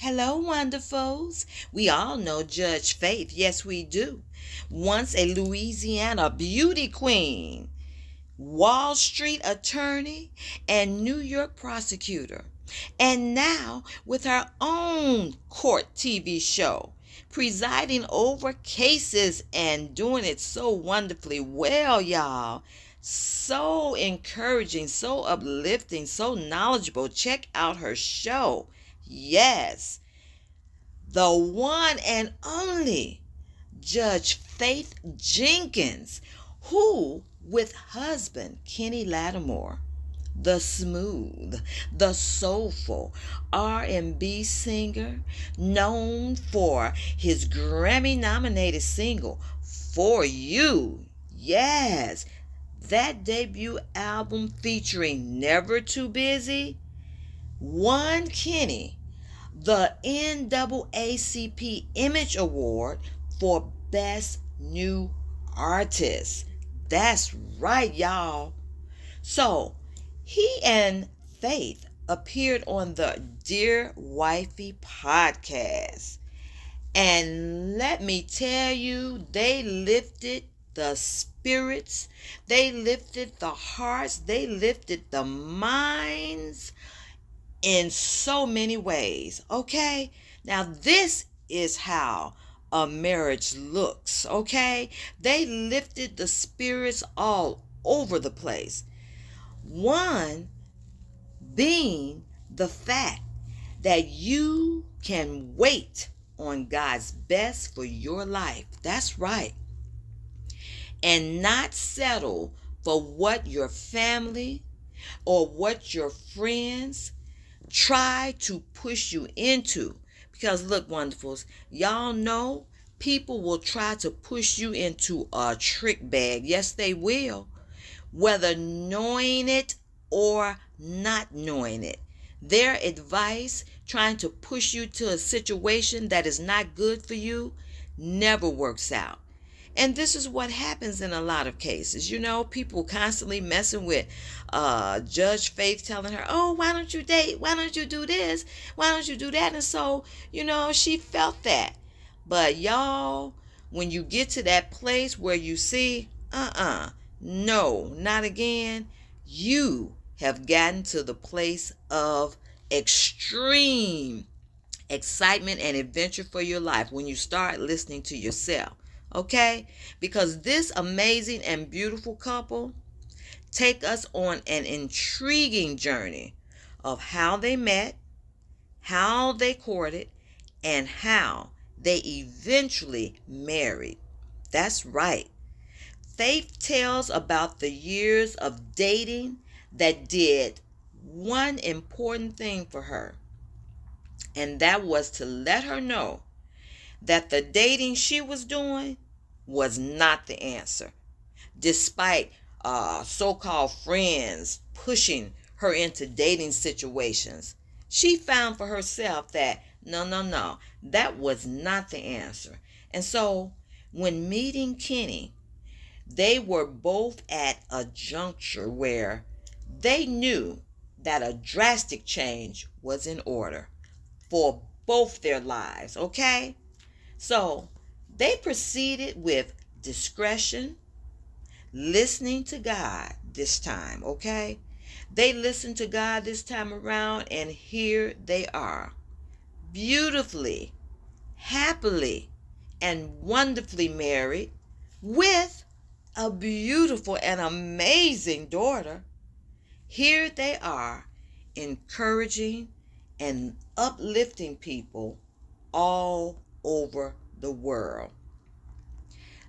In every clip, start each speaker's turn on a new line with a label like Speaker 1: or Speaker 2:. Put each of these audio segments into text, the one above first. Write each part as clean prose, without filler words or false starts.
Speaker 1: Hello, wonderfuls. We all know Judge Faith. Yes, we do. Once a Louisiana beauty queen, Wall Street attorney, and New York prosecutor. And now with her own court TV show, presiding over cases and doing it so wonderfully well, y'all. So encouraging, so uplifting, so knowledgeable. Check out her show. Yes, the one and only Judge Faith Jenkins, who, with husband Kenny Lattimore, the smooth, the soulful R&B singer, known for his Grammy-nominated single "For You," yes, that debut album featuring "Never Too Busy," won Kenny the NAACP Image Award for Best New Artist. That's right, y'all. So, he and Faith appeared on the Dear Wifey podcast. And let me tell you, they lifted the spirits, they lifted the hearts, they lifted the minds in so many ways. Okay? Now, this is how a marriage looks. Okay? They lifted the spirits all over the place. One being the fact that you can wait on God's best for your life. That's right. And not settle for what your family or what your friends try to push you into. Because look, wonderfuls, y'all know people will try to push you into a trick bag. Yes, they will. Whether knowing it or not knowing it. Their advice, trying to push you to a situation that is not good for you, never works out. And this is what happens in a lot of cases. You know, people constantly messing with Judge Faith, telling her, oh, why don't you date? Why don't you do this? Why don't you do that? And so, she felt that. But y'all, when you get to that place where you see, no, not again, you have gotten to the place of extreme excitement and adventure for your life when you start listening to yourself. Okay? Because this amazing and beautiful couple take us on an intriguing journey of how they met, how they courted, and how they eventually married. That's right. Faith tells about the years of dating that did one important thing for her, and that was to let her know that the dating she was doing was not the answer, despite so-called friends pushing her into dating situations. She found for herself that no, that was not the answer. And so when meeting Kenny, they were both at a juncture where they knew that a drastic change was in order for both their lives, okay? So they proceeded with discretion, listening to God this time, okay? They listened to God this time around, and here they are, beautifully, happily, and wonderfully married with a beautiful and amazing daughter. Here they are, encouraging and uplifting people all over the world.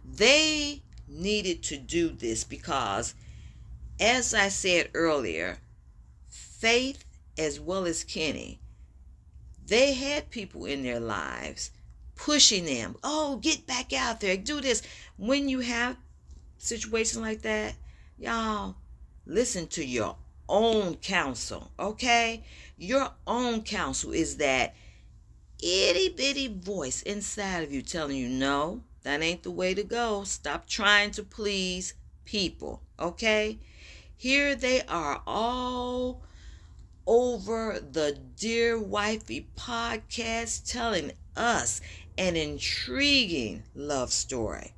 Speaker 1: They needed to do this because, as I said earlier, Faith as well as Kenny, they had people in their lives pushing them. Oh, get back out there, do this. When you have situations like that, y'all, listen to your own counsel, okay? Your own counsel is that itty bitty voice inside of you telling you, no, that ain't the way to go. Stop trying to please people, okay? Here they are, all over the Dear Wifey podcast, telling us an intriguing love story.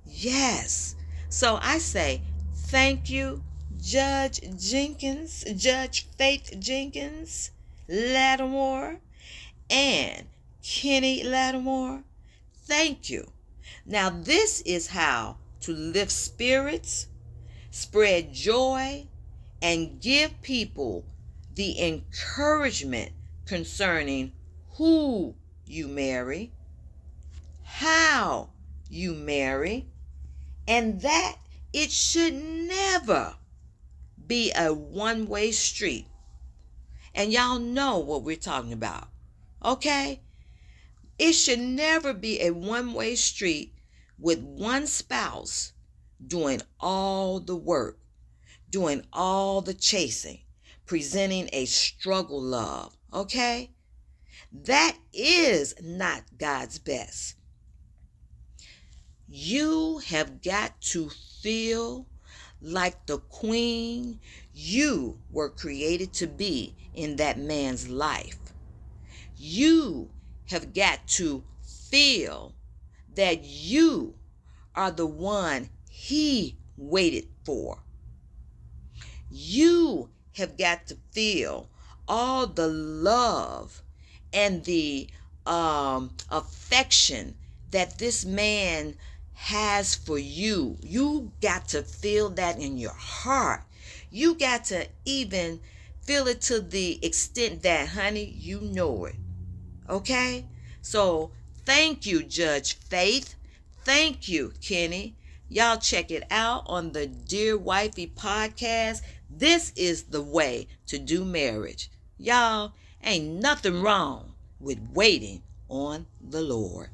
Speaker 1: Yes. So I say thank you, Judge Faith Jenkins, Lattimore, and Kenny Lattimore. Thank you. Now, this is how to lift spirits, spread joy, and give people the encouragement concerning who you marry, how you marry, and that it should never be a one-way street. And y'all know what we're talking about, okay? It should never be a one-way street with one spouse doing all the work, doing all the chasing, presenting a struggle love, okay? That is not God's best. You have got to feel like the queen you were created to be in that man's life. You have got to feel that you are the one he waited for. You have got to feel all the love and the affection that this man has for you. You got to feel that in your heart. You got to even feel it to the extent that, honey, you know it. Okay? So thank you, Judge Faith. Thank you, Kenny. Y'all check it out on the Dear Wifey podcast. This is the way to do marriage. Y'all, ain't nothing wrong with waiting on the Lord.